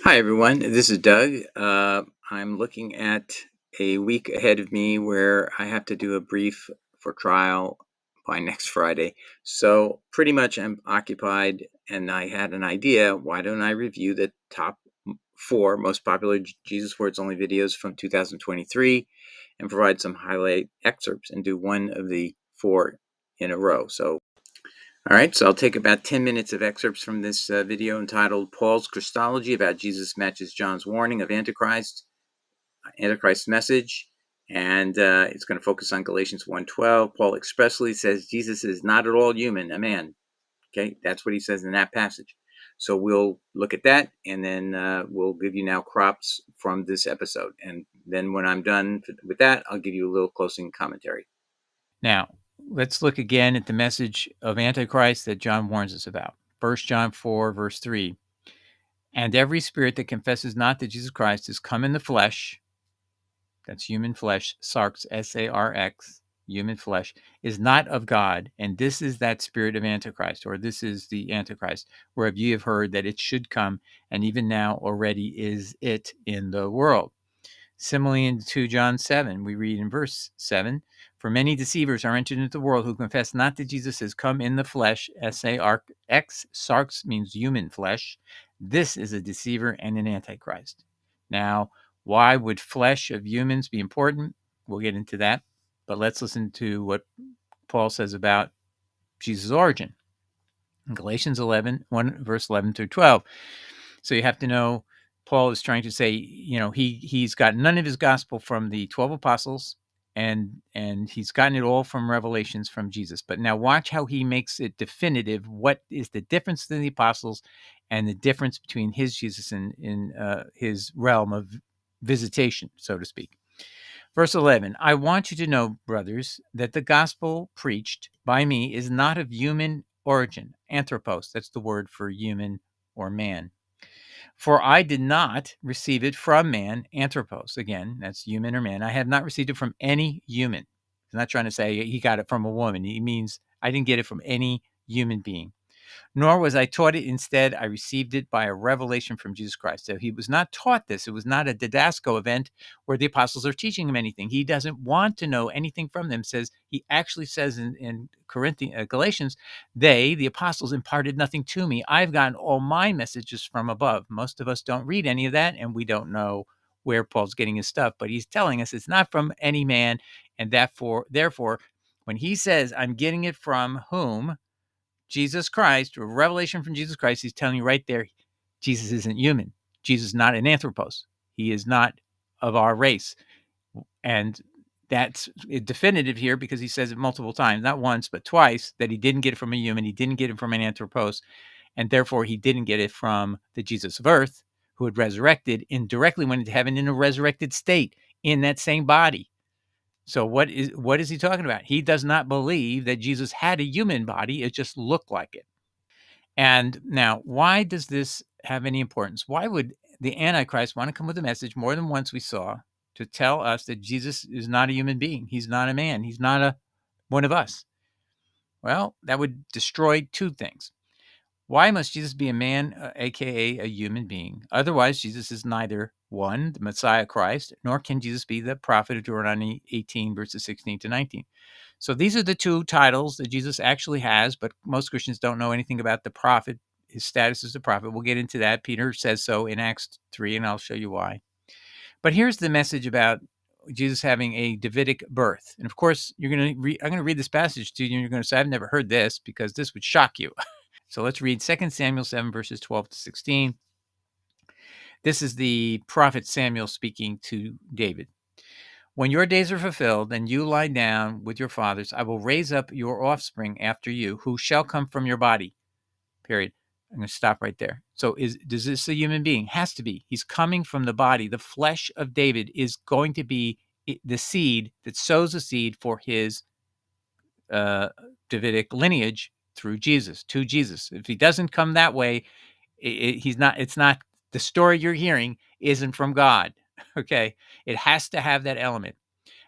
Hi, everyone. This is Doug. I'm looking at a week ahead of me where I have to do a brief for trial by next Friday. So, pretty much I'm occupied, and I had an idea. Why don't I review the top four most popular Jesus Words Only videos from 2023 and provide some highlight excerpts and do one of the four in a row? All right, so I'll take about 10 minutes of excerpts from this video entitled Paul's Christology about Jesus matches John's warning of Antichrist's message. And it's going to focus on Galatians 1:12. Paul expressly says Jesus is not at all human, a man. Okay, that's what he says in that passage. So we'll look at that, and then we'll give you now crops from this episode. And then when I'm done with that, I'll give you a little closing commentary. Now, let's look again at the message of Antichrist that John warns us about. 1 John 4, verse 3. And every spirit that confesses not that Jesus Christ is come in the flesh, that's human flesh, sarx, S-A-R-X, human flesh, is not of God. And this is that spirit of Antichrist, or this is the Antichrist, whereof ye have heard that it should come, and even now already is it in the world. Similarly, in 2 John 7, we read in verse 7, for many deceivers are entered into the world who confess not that Jesus has come in the flesh, S-A-R-X, sarx means human flesh. This is a deceiver and an antichrist. Now, why would flesh of humans be important? We'll get into that, but let's listen to what Paul says about Jesus' origin. In Galatians 1 verse 11 through 12. So you have to know Paul is trying to say, he's got none of his gospel from the 12 apostles, and he's gotten it all from revelations from Jesus. But now watch how he makes it definitive. What is the difference in the apostles and the difference between his Jesus and in his realm of visitation, so to speak. Verse 11, I want you to know, brothers, that the gospel preached by me is not of human origin, anthropos, that's the word for human or man. For I did not receive it from man, anthropos, again, that's human or man. I have not received it from any human. He's not trying to say he got it from a woman. He means I didn't get it from any human being. Nor was I taught it. Instead, I received it by a revelation from Jesus Christ. So he was not taught this. It was not a didasco event where the apostles are teaching him anything. He doesn't want to know anything from them. He actually says in Galatians, the apostles, imparted nothing to me. I've gotten all my messages from above. Most of us don't read any of that, and we don't know where Paul's getting his stuff. But he's telling us it's not from any man, and therefore, when he says, I'm getting it from whom? Jesus Christ, or revelation from Jesus Christ, he's telling you right there, Jesus isn't human. Jesus is not an anthropos. He is not of our race. And that's definitive here because he says it multiple times, not once, but twice, that he didn't get it from a human. He didn't get it from an anthropos. And therefore, he didn't get it from the Jesus of earth who had resurrected and directly went into heaven in a resurrected state in that same body. So what is he talking about? He does not believe that Jesus had a human body. It just looked like it. And now, why does this have any importance? Why would the Antichrist want to come with a message more than once we saw to tell us that Jesus is not a human being? He's not a man. He's not one of us. Well, that would destroy two things. Why must Jesus be a man, aka a human being? Otherwise, Jesus is neither one, the Messiah Christ, nor can Jesus be the prophet of Deuteronomy 18, verses 16 to 19. So these are the two titles that Jesus actually has, but most Christians don't know anything about the prophet, his status as a prophet. We'll get into that. Peter says so in Acts 3, and I'll show you why. But here's the message about Jesus having a Davidic birth. And of course, I'm going to read this passage to you, and you're going to say, I've never heard this, because this would shock you. So let's read 2 Samuel 7, verses 12 to 16. This is the prophet Samuel speaking to David. When your days are fulfilled and you lie down with your fathers, I will raise up your offspring after you, who shall come from your body. Period. I'm going to stop right there. So is this a human being? Has to be. He's coming from the body. The flesh of David is going to be the seed that sows the seed for his Davidic lineage through Jesus, to Jesus. If he doesn't come that way, he's not. It's not the story you're hearing isn't from God. Okay, it has to have that element.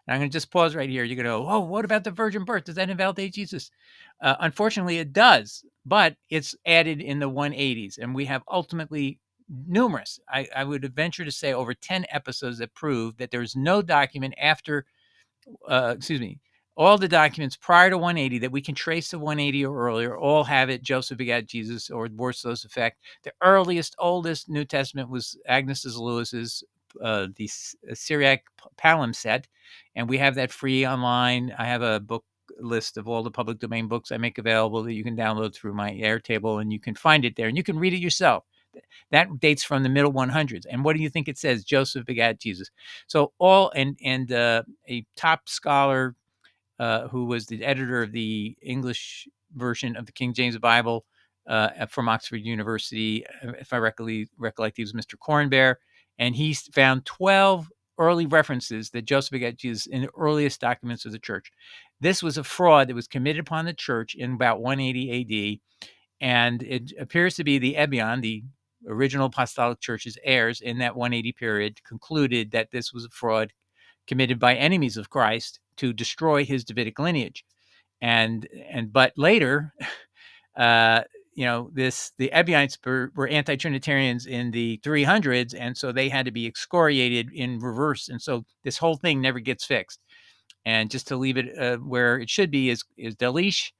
And I'm going to just pause right here. You're going to go, oh, what about the virgin birth? Does that invalidate Jesus? Unfortunately, it does, but it's added in the 180s, and we have ultimately numerous. I would venture to say over 10 episodes that prove that there's no document after, all the documents prior to 180 that we can trace to 180 or earlier all have it Joseph begat Jesus or worse to those effect. The earliest, oldest New Testament was Agnes Lewis's, the Syriac palimpsest, and we have that free online. I have a book list of all the public domain books I make available that you can download through my Airtable, and you can find it there, and you can read it yourself. That dates from the middle 100s. And what do you think it says? Joseph begat Jesus. So a top scholar who was the editor of the English version of the King James Bible from Oxford University, if I recollect, he was Mr. Cornbear, and he found 12 early references that Joseph begat Jesus in the earliest documents of the church. This was a fraud that was committed upon the church in about 180 A.D., and it appears to be the Ebion, the original apostolic church's heirs in that 180 period, concluded that this was a fraud committed by enemies of Christ to destroy his Davidic lineage. But later, the Ebionites were anti-Trinitarians in the 300s, and so they had to be excoriated in reverse. And so this whole thing never gets fixed. And just to leave it where it should be is Delitzsch,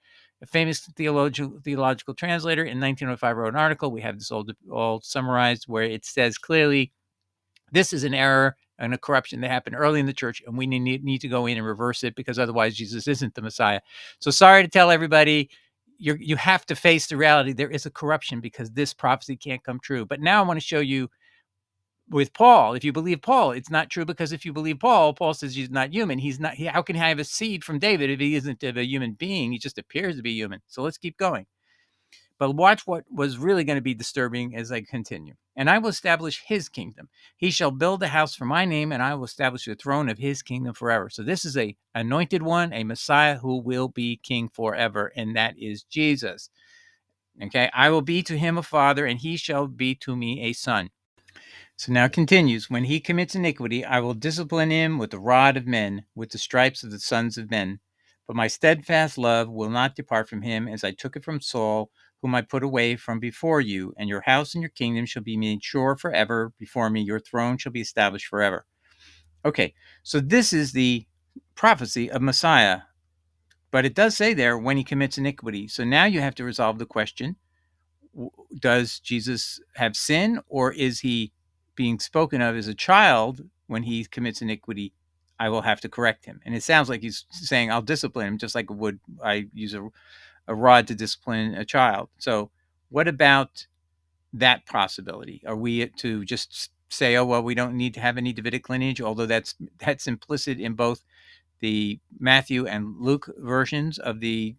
a famous theological translator, in 1905 wrote an article. We have this all summarized where it says clearly this is an error and a corruption that happened early in the church, and we need to go in and reverse it because otherwise Jesus isn't the Messiah. So sorry to tell everybody, you have to face the reality. There is a corruption because this prophecy can't come true. But now I want to show you with Paul. If you believe Paul, it's not true, because if you believe Paul says he's not human. How can he have a seed from David if he isn't a human being? He just appears to be human. So let's keep going. But watch what was really going to be disturbing as I continue. And I will establish his kingdom. He shall build a house for my name, and I will establish the throne of his kingdom forever. So this is a anointed one, a Messiah who will be king forever, and that is Jesus. Okay, I will be to him a father, and he shall be to me a son. So now it continues, when he commits iniquity, I will discipline him with the rod of men, with the stripes of the sons of men. But my steadfast love will not depart from him, as I took it from Saul, whom I put away from before you. And your house and your kingdom shall be made sure forever before me. Your throne shall be established forever. Okay, so this is the prophecy of Messiah. But it does say there, when he commits iniquity. So now you have to resolve the question, does Jesus have sin, or is he being spoken of as a child? When he commits iniquity, I will have to correct him. And it sounds like he's saying, I'll discipline him just like I use a rod to discipline a child. So what about that possibility? Are we to just say, oh, well, we don't need to have any Davidic lineage, although that's implicit in both the Matthew and Luke versions of the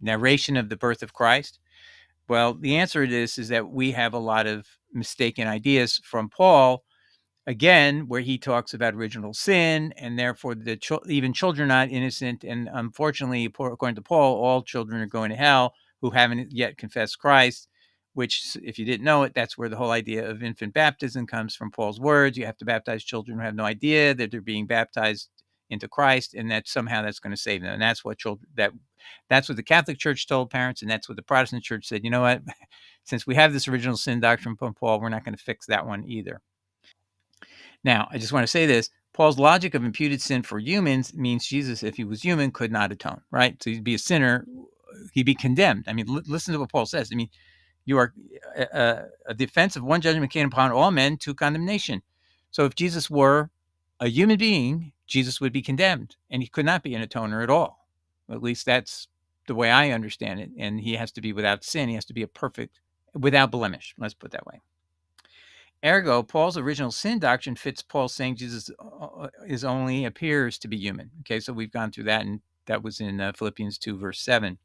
narration of the birth of Christ? Well, the answer to this is that we have a lot of mistaken ideas from Paul, again, where he talks about original sin, and therefore even children are not innocent. And unfortunately, according to Paul, all children are going to hell who haven't yet confessed Christ, which, if you didn't know it, that's where the whole idea of infant baptism comes from Paul's words. You have to baptize children who have no idea that they're being baptized into Christ, and that somehow that's going to save them. And that's what that's what the Catholic Church told parents, and that's what the Protestant Church said. You know what? Since we have this original sin doctrine from Paul, we're not going to fix that one either. Now, I just want to say this. Paul's logic of imputed sin for humans means Jesus, if he was human, could not atone, right? So he'd be a sinner. He'd be condemned. I mean, listen to what Paul says. I mean, you are a defense of one judgment came upon all men to condemnation. So if Jesus were a human being, Jesus would be condemned, and he could not be an atoner at all. At least that's the way I understand it. And he has to be without sin. He has to be a perfect, without blemish. Let's put it that way. Ergo, Paul's original sin doctrine fits Paul saying Jesus is only appears to be human. Okay, so we've gone through that, and that was in Philippians 2, verse 7.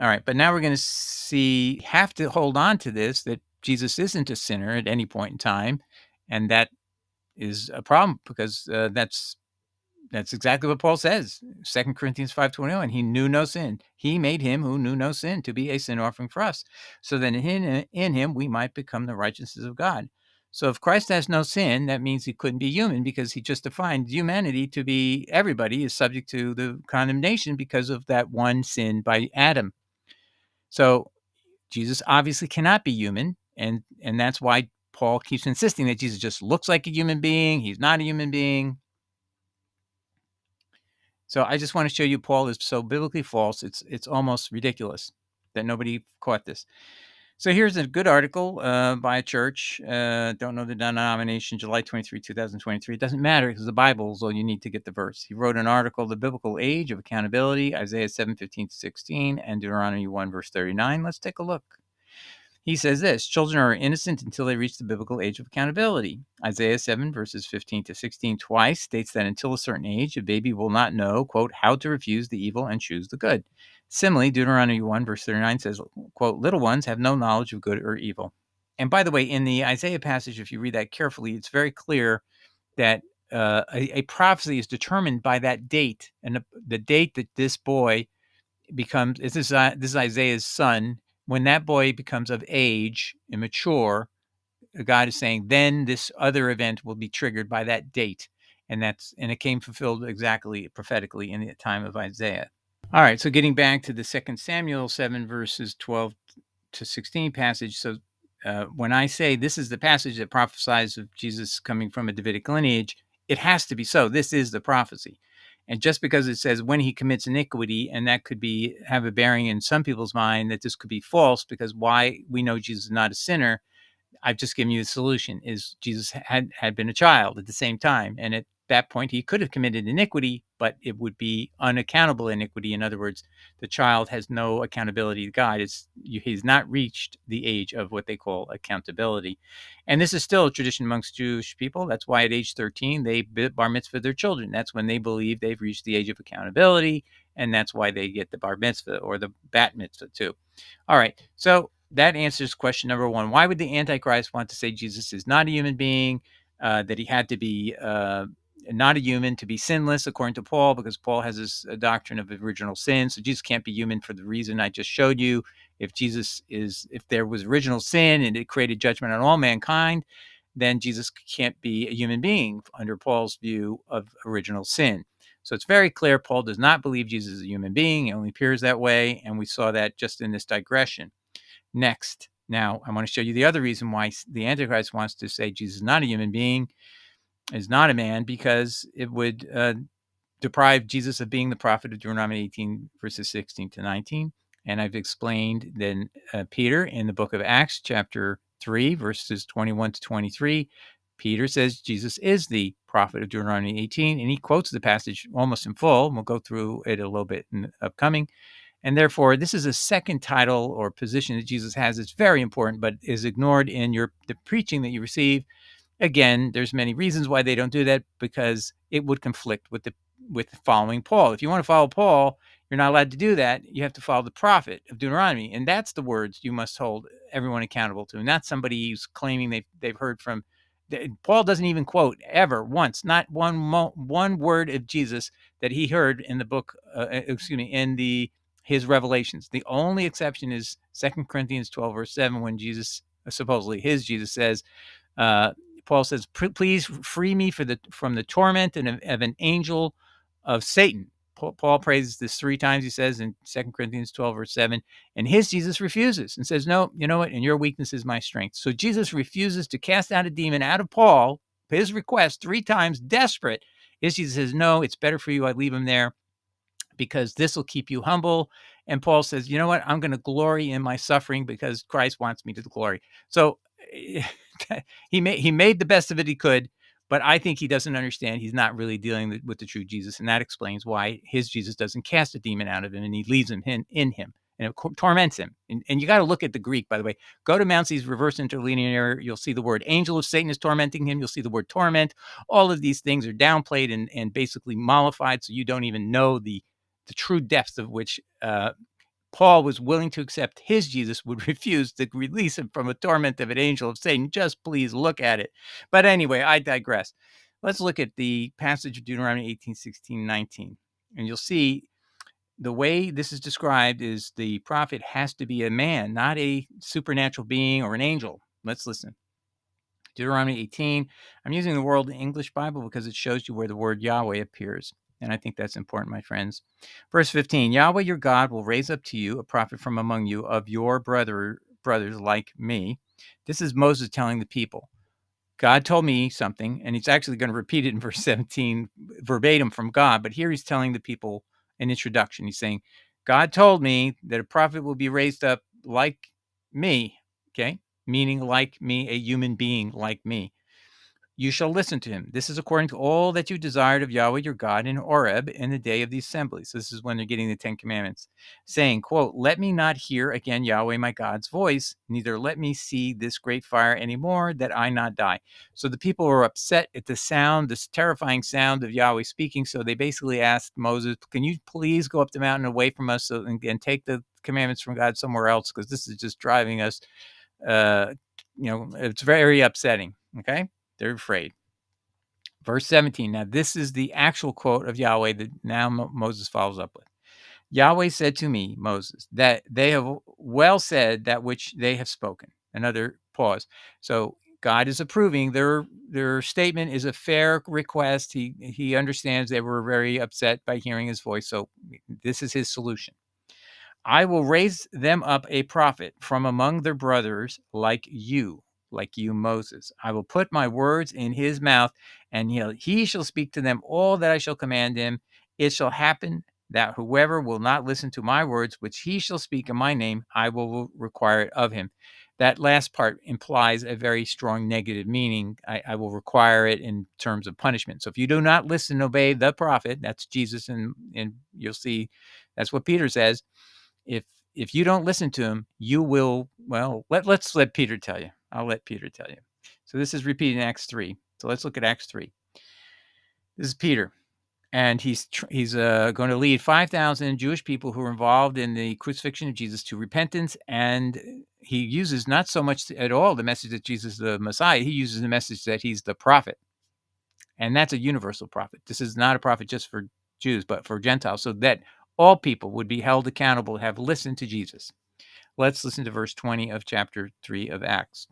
All right, but now we're going to have to hold on to this, that Jesus isn't a sinner at any point in time, and that is a problem, because that's exactly what Paul says, 2 Corinthians 5:21. He knew no sin. He made him who knew no sin to be a sin offering for us, so that in him we might become the righteousness of God. So if Christ has no sin, that means he couldn't be human, because he just defined humanity to be everybody is subject to the condemnation because of that one sin by Adam. So Jesus obviously cannot be human, and that's why Paul keeps insisting that Jesus just looks like a human being. He's not a human being. So I just want to show you Paul is so biblically false. It's almost ridiculous that nobody caught this. So here's a good article by a church. Don't know the denomination, July 23, 2023. It doesn't matter because the Bible is all you need to get the verse. He wrote an article, The Biblical Age of Accountability, Isaiah 7:15-16, and Deuteronomy 1, verse 39. Let's take a look. He says this: children are innocent until they reach the biblical age of accountability. Isaiah 7, verses 15-16 twice states that until a certain age, a baby will not know, quote, how to refuse the evil and choose the good. Similarly, Deuteronomy 1, verse 39 says, quote, little ones have no knowledge of good or evil. And by the way, in the Isaiah passage, if you read that carefully, it's very clear that a prophecy is determined by that date. And the date that this boy becomes, this is Isaiah's son. When that boy becomes of age and mature, God is saying, then this other event will be triggered by that date. And it came fulfilled exactly prophetically in the time of Isaiah. All right, so getting back to the 2 Samuel 7, verses 12-16 passage. So when I say this is the passage that prophesies of Jesus coming from a Davidic lineage, it has to be so. This is the prophecy. And just because it says when he commits iniquity, and that could have a bearing in some people's mind that this could be false, because why we know Jesus is not a sinner, I've just given you the solution, is Jesus had been a child at the same time. And at that point, he could have committed iniquity, but it would be unaccountable iniquity. In other words, the child has no accountability to God. He's not reached the age of what they call accountability. And this is still a tradition amongst Jewish people. That's why at age 13, they bar mitzvah their children. That's when they believe they've reached the age of accountability. And that's why they get the bar mitzvah or the bat mitzvah too. All right. So that answers question number one. Why would the Antichrist want to say Jesus is not a human being, that he had to be not a human to be sinless, according to Paul, because Paul has this doctrine of original sin. So Jesus can't be human for the reason I just showed you. If there was original sin and it created judgment on all mankind, then Jesus can't be a human being under Paul's view of original sin. So it's very clear Paul does not believe Jesus is a human being. It only appears that way. And we saw that just in this digression. Next, now I want to show you the other reason why the Antichrist wants to say Jesus is not a human being, is not a man, because it would deprive Jesus of being the prophet of Deuteronomy 18, verses 16-19. And I've explained then Peter in the book of Acts, chapter 3, verses 21-23. Peter says Jesus is the prophet of Deuteronomy 18, and he quotes the passage almost in full. And we'll go through it a little bit in the upcoming. And therefore, this is a second title or position that Jesus has. It's very important, but is ignored in the preaching that you receive. Again, there's many reasons why they don't do that, because it would conflict with following Paul. If you want to follow Paul, you're not allowed to do that. You have to follow the prophet of Deuteronomy, and that's the words you must hold everyone accountable to, not somebody who's claiming they've heard from. Paul doesn't even quote ever once, not one word of Jesus that he heard in the book. In his revelations. The only exception is 2 Corinthians 12, verse 7, when Jesus, supposedly Jesus says, Paul says, please free me from the torment of an angel of Satan. Paul praises this 3 times, he says, in 2 Corinthians 12, verse 7, and his Jesus refuses and says, no, you know what, and your weakness is my strength. So Jesus refuses to cast out a demon out of Paul, his request 3 times, desperate. His Jesus says, no, it's better for you, I leave him there, because this will keep you humble. And Paul says, you know what? I'm going to glory in my suffering because Christ wants me to glory. So he made the best of it he could, but I think he doesn't understand. He's not really dealing with the true Jesus. And that explains why his Jesus doesn't cast a demon out of him, and he leaves him in him, and it torments him. And you got to look at the Greek, by the way. Go to Mountsee's reverse interlinear. You'll see the word angel of Satan is tormenting him. You'll see the word torment. All of these things are downplayed and basically mollified, so you don't even know the true depths of which Paul was willing to accept his Jesus would refuse to release him from a torment of an angel of Satan. Just please look at it. But anyway, I digress. Let's look at the passage of Deuteronomy 18:16-19. And you'll see the way this is described is the prophet has to be a man, not a supernatural being or an angel. Let's listen. Deuteronomy 18. I'm using the World English Bible because it shows you where the word Yahweh appears. And I think that's important, my friends. Verse 15, Yahweh your God will raise up to you a prophet from among you of your brothers like me. This is Moses telling the people. God told me something, and he's actually going to repeat it in verse 17 verbatim from God. But here he's telling the people an introduction. He's saying, God told me that a prophet will be raised up like me, okay? Meaning like me, a human being like me. You shall listen to him. This is according to all that you desired of Yahweh your God in Horeb in the day of the assembly. So this is when they're getting the 10 Commandments, saying, quote, let me not hear again Yahweh my God's voice, neither let me see this great fire anymore, that I not die. So the people were upset at the sound, this terrifying sound of Yahweh speaking. So they basically asked Moses, can you please go up the mountain away from us and take the commandments from God somewhere else? Because this is just driving us, it's very upsetting. Okay. They're afraid. Verse 17. Now, this is the actual quote of Yahweh that now Moses follows up with. Yahweh said to me, Moses, that they have well said that which they have spoken. Another pause. So God is approving their statement is a fair request. He understands they were very upset by hearing his voice. So this is his solution. I will raise them up a prophet from among their brothers like you, Moses. I will put my words in his mouth, and he shall speak to them all that I shall command him. It shall happen that whoever will not listen to my words, which he shall speak in my name, I will require it of him. That last part implies a very strong negative meaning. I will require it in terms of punishment. So if you do not listen and obey the prophet, that's Jesus, and you'll see that's what Peter says. If you don't listen to him, you will, let's let Peter tell you. I'll let Peter tell you. So this is repeated in Acts 3. So let's look at Acts 3. This is Peter, and he's going to lead 5,000 Jewish people who were involved in the crucifixion of Jesus to repentance, and he uses not so much at all the message that Jesus is the Messiah. He uses the message that he's the prophet, and that's a universal prophet. This is not a prophet just for Jews, but for Gentiles, so that all people would be held accountable to have listened to Jesus. Let's listen to verse 20 of chapter 3 of Acts.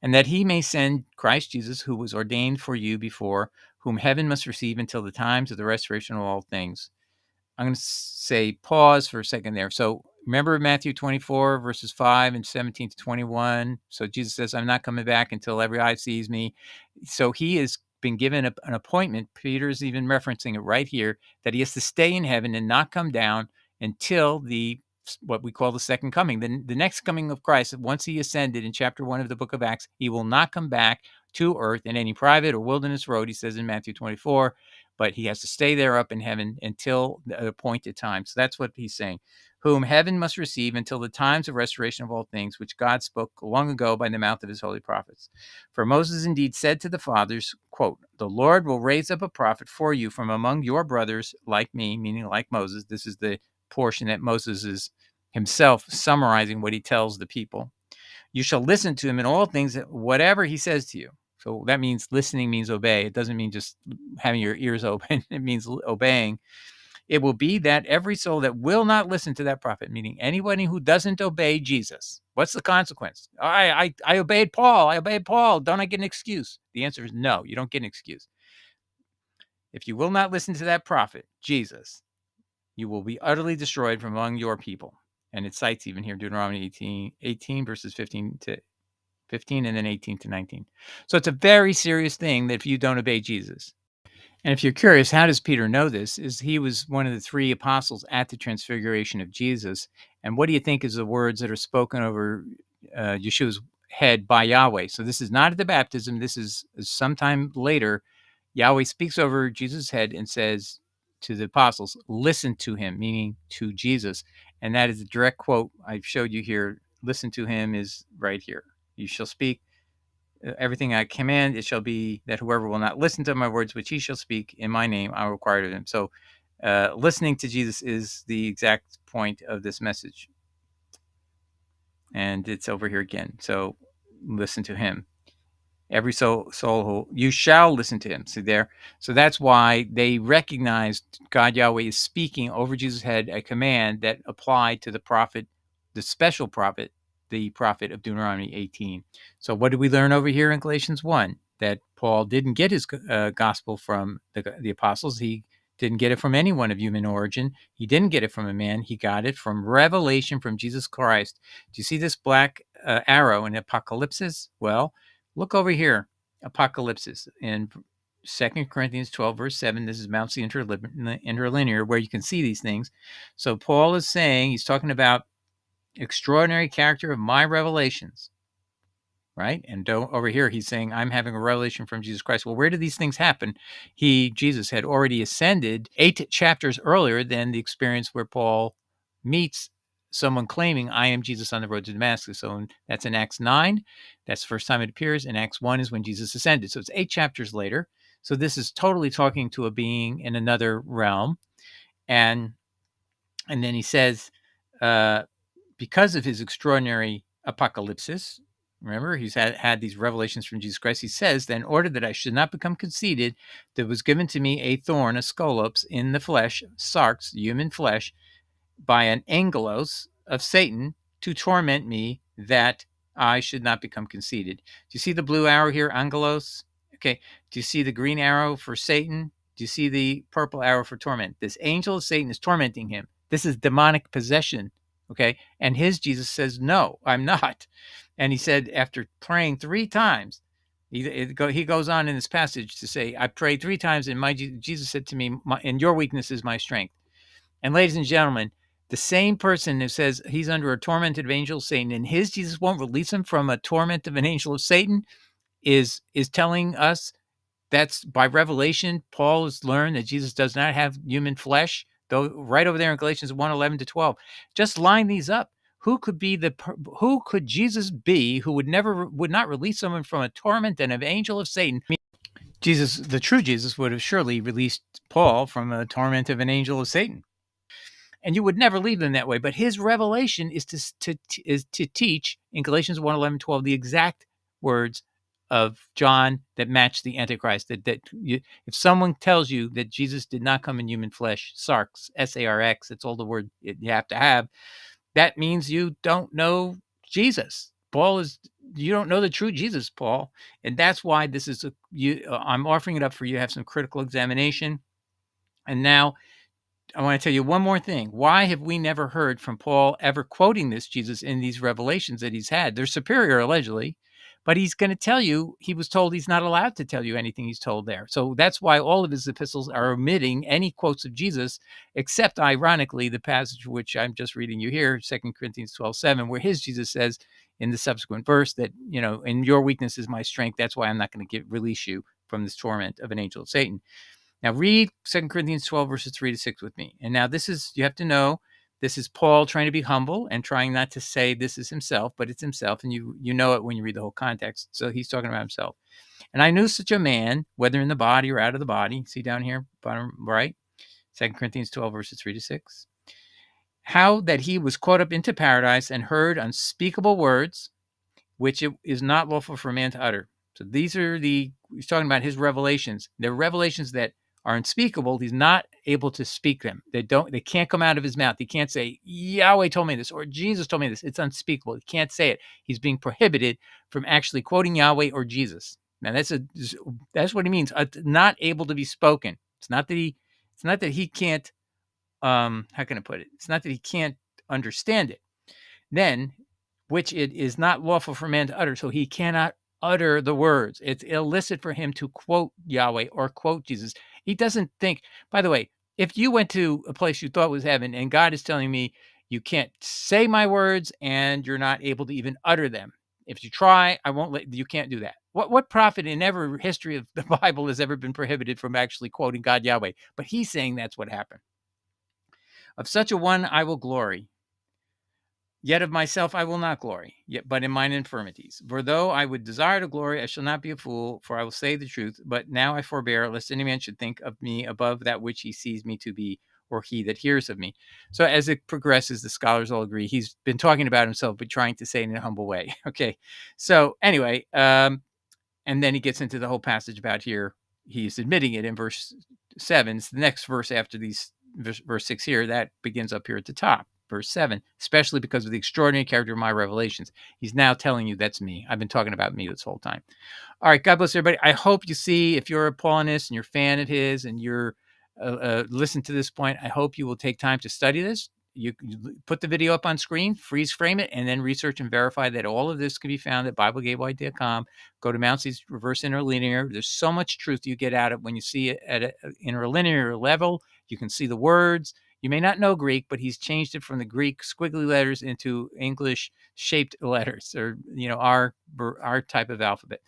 And that he may send Christ Jesus, who was ordained for you before, whom heaven must receive until the times of the restoration of all things. I'm going to say pause for a second there. So remember Matthew 24, verses 5 and 17 to 21. So Jesus says, I'm not coming back until every eye sees me. So he has been given an appointment. Peter's even referencing it right here, that he has to stay in heaven and not come down until what we call the second coming. The next coming of Christ, once he ascended in chapter 1 of the book of Acts, he will not come back to earth in any private or wilderness road, he says in Matthew 24, but he has to stay there up in heaven until the appointed time. So that's what he's saying. Whom heaven must receive until the times of restoration of all things, which God spoke long ago by the mouth of his holy prophets. For Moses indeed said to the fathers, quote, the Lord will raise up a prophet for you from among your brothers like me, meaning like Moses. This is the portion that Moses is himself summarizing what he tells the people. You shall listen to him in all things, whatever he says to you. So that means listening means obey. It doesn't mean just having your ears open. It means obeying. It will be that every soul that will not listen to that prophet, meaning anybody who doesn't obey Jesus, what's the consequence? I obeyed Paul. I obeyed Paul. Don't I get an excuse? The answer is no, you don't get an excuse. If you will not listen to that prophet, Jesus, you will be utterly destroyed from among your people. And it cites even here Deuteronomy 18 verses 15 and then 18 to 19. So it's a very serious thing that if you don't obey Jesus. And if you're curious, how does Peter know this? Is he was one of the three apostles at the transfiguration of Jesus. And what do you think is the words that are spoken over Yeshua's head by Yahweh? So this is not at the baptism. This is sometime later. Yahweh speaks over Jesus' head and says to the apostles, listen to him, meaning to Jesus. And that is a direct quote I showed you here. Listen to him is right here. You shall speak everything I command, it shall be that whoever will not listen to my words, which he shall speak in my name, I will require of him. So listening to Jesus is the exact point of this message. And it's over here again. So listen to him. Every soul who you shall listen to him. See there? So that's why they recognized God Yahweh is speaking over Jesus' head a command that applied to the prophet, the special prophet, the prophet of Deuteronomy 18. So what did we learn over here in Galatians 1? That Paul didn't get his gospel from the apostles. He Didn't get it from anyone of human origin. He didn't get it from a man. He got it from revelation from Jesus Christ. Do you see this black arrow in Apocalypse? Well, look over here. Apocalypse in 2 Corinthians 12, verse 7. This is Mount C interlinear, where you can see these things. So Paul is saying, he's talking about extraordinary character of my revelations, right? And over here, he's saying, I'm having a revelation from Jesus Christ. Well, where did these things happen? Jesus had already ascended 8 chapters earlier than the experience where Paul meets someone claiming, I am Jesus on the road to Damascus. So that's in Acts 9. That's the first time it appears. And Acts 1 is when Jesus ascended. So it's 8 chapters later. So this is totally talking to a being in another realm. And then he says, because of his extraordinary apocalypsis, remember, he's had these revelations from Jesus Christ. He says, that in order that I should not become conceited, there was given to me a thorn, a skolops, in the flesh, sarx, human flesh, by an angelos of Satan to torment me, that I should not become conceited. Do you see the blue arrow here, angelos? Okay. Do you see the green arrow for Satan? Do you see the purple arrow for torment? This angel of Satan is tormenting him. This is demonic possession. Okay. And Jesus says, no, I'm not. And he said, after praying 3 times, he goes on in this passage to say, I prayed 3 times, and Jesus said to me, and your weakness is my strength. And ladies and gentlemen, the same person who says he's under a torment of angel of Satan, and Jesus won't release him from a torment of an angel of Satan, is telling us that's by revelation. Paul has learned that Jesus does not have human flesh, though right over there in Galatians 1:11-12. Just line these up. Who could Jesus be who would not release someone from a torment and an angel of Satan? Jesus, the true Jesus, would have surely released Paul from a torment of an angel of Satan. And you would never leave them that way. But his revelation is to teach in Galatians 1:11-12 the exact words of John that match the Antichrist. If someone tells you that Jesus did not come in human flesh, sarx, S-A-R-X, that's all the word you have to have, that means you don't know Jesus. You don't know the true Jesus, Paul. And that's why this is I'm offering it up for you to have some critical examination. And now I want to tell you one more thing. Why have we never heard from Paul ever quoting this Jesus in these revelations that he's had? They're superior, allegedly, but he's going to tell you, he was told he's not allowed to tell you anything he's told there. So that's why all of his epistles are omitting any quotes of Jesus, except, ironically, the passage which I'm just reading you here, 2 Corinthians 12:7, where his Jesus says in the subsequent verse that, in your weakness is my strength. That's why I'm not going to release you from this torment of an angel of Satan. Now read 2 Corinthians 12, verses 3-6 with me. And now you have to know, this is Paul trying to be humble and trying not to say this is himself, but it's himself. And you know it when you read the whole context. So he's talking about himself. And I knew such a man, whether in the body or out of the body. See down here, bottom right, 2 Corinthians 12, verses 3-6. How that he was caught up into paradise and heard unspeakable words, which it is not lawful for man to utter. So he's talking about his revelations. They're revelations that are unspeakable. He's not able to speak them. They can't come out of his mouth. He can't say, Yahweh told me this, or Jesus told me this. It's unspeakable. He can't say it. He's being prohibited from actually quoting Yahweh or Jesus. Now that's what he means. Not able to be spoken. It's not that he can't, how can I put it? It's not that he can't understand it. Then, which it is not lawful for man to utter. So he cannot utter the words. It's illicit for him to quote Yahweh or quote Jesus. He doesn't think, by the way, if you went to a place you thought was heaven and God is telling me you can't say my words and you're not able to even utter them. If you try, you can't do that. What prophet in ever history of the Bible has ever been prohibited from actually quoting God Yahweh? But he's saying that's what happened. Of such a one I will glory. Yet of myself I will not glory, but in mine infirmities. For though I would desire to glory, I shall not be a fool, for I will say the truth. But now I forbear, lest any man should think of me above that which he sees me to be, or he that hears of me. So as it progresses, the scholars all agree he's been talking about himself, but trying to say it in a humble way. Okay. So anyway, and then he gets into the whole passage about here. He's admitting it in verse 7. It's the next verse after verse 6 here. That begins up here at the top. Verse 7, especially because of the extraordinary character of my revelations. He's now telling you that's me. I've been talking about me this whole time. All right, God bless everybody. I hope you see, if you're a Paulinist and you're a fan of his and you're listen to this point, I hope you will take time to study this. You put the video up on screen, freeze frame it, and then research and verify that all of this can be found at BibleGateway.com. Go to Mountie's Reverse Interlinear. There's so much truth you get out of it when you see it at an interlinear level. You can see the words. You may not know Greek, but he's changed it from the Greek squiggly letters into English shaped letters, or our type of alphabet.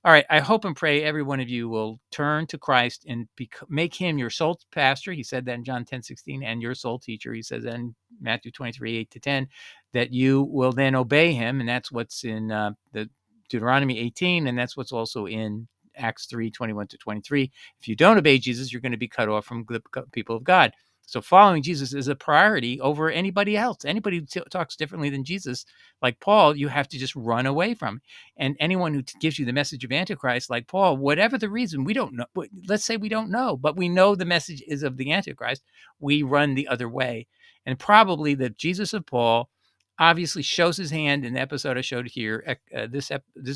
All right, I hope and pray every one of you will turn to Christ and make him your sole pastor. He said that in John 10:16, and your sole teacher. He says that in Matthew 23:8-10, that you will then obey him. And that's what's in the Deuteronomy 18, and that's what's also in Acts 3:21-23. If you don't obey Jesus, you're going to be cut off from the people of God. So following Jesus is a priority over anybody else. Anybody who talks differently than Jesus, like Paul, you have to just run away from. And anyone who gives you the message of Antichrist, like Paul, whatever the reason, we don't know. Let's say we don't know, but we know the message is of the Antichrist. We run the other way. And probably the Jesus of Paul obviously shows his hand in the episode I showed here. This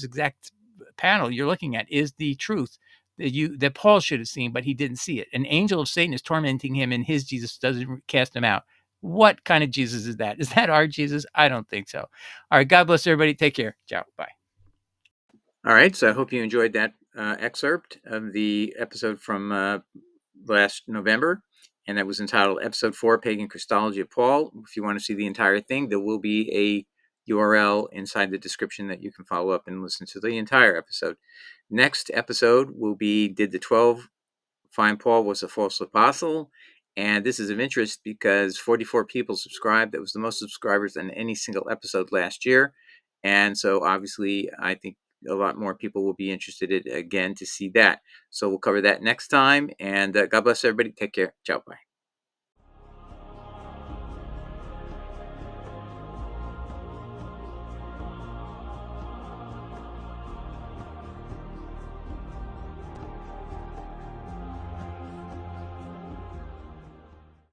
exact panel you're looking at is the truth that Paul should have seen, but he didn't see it. An angel of Satan is tormenting him, and his Jesus doesn't cast him out. What kind of Jesus is that? Is that our Jesus? I don't think so. All right. God bless everybody. Take care. Ciao. Bye. All right. So I hope you enjoyed that excerpt of the episode from last November. And that was entitled Episode 4, Pagan Christology of Paul. If you want to see the entire thing, there will be a URL inside the description that you can follow up and listen to the entire episode. Next episode will be, Did the 12 find Paul was a false apostle? And this is of interest because 44 people subscribed. That was the most subscribers in any single episode last year. And so obviously, I think a lot more people will be interested in, again, to see that. So we'll cover that next time. And God bless everybody. Take care. Ciao. Bye.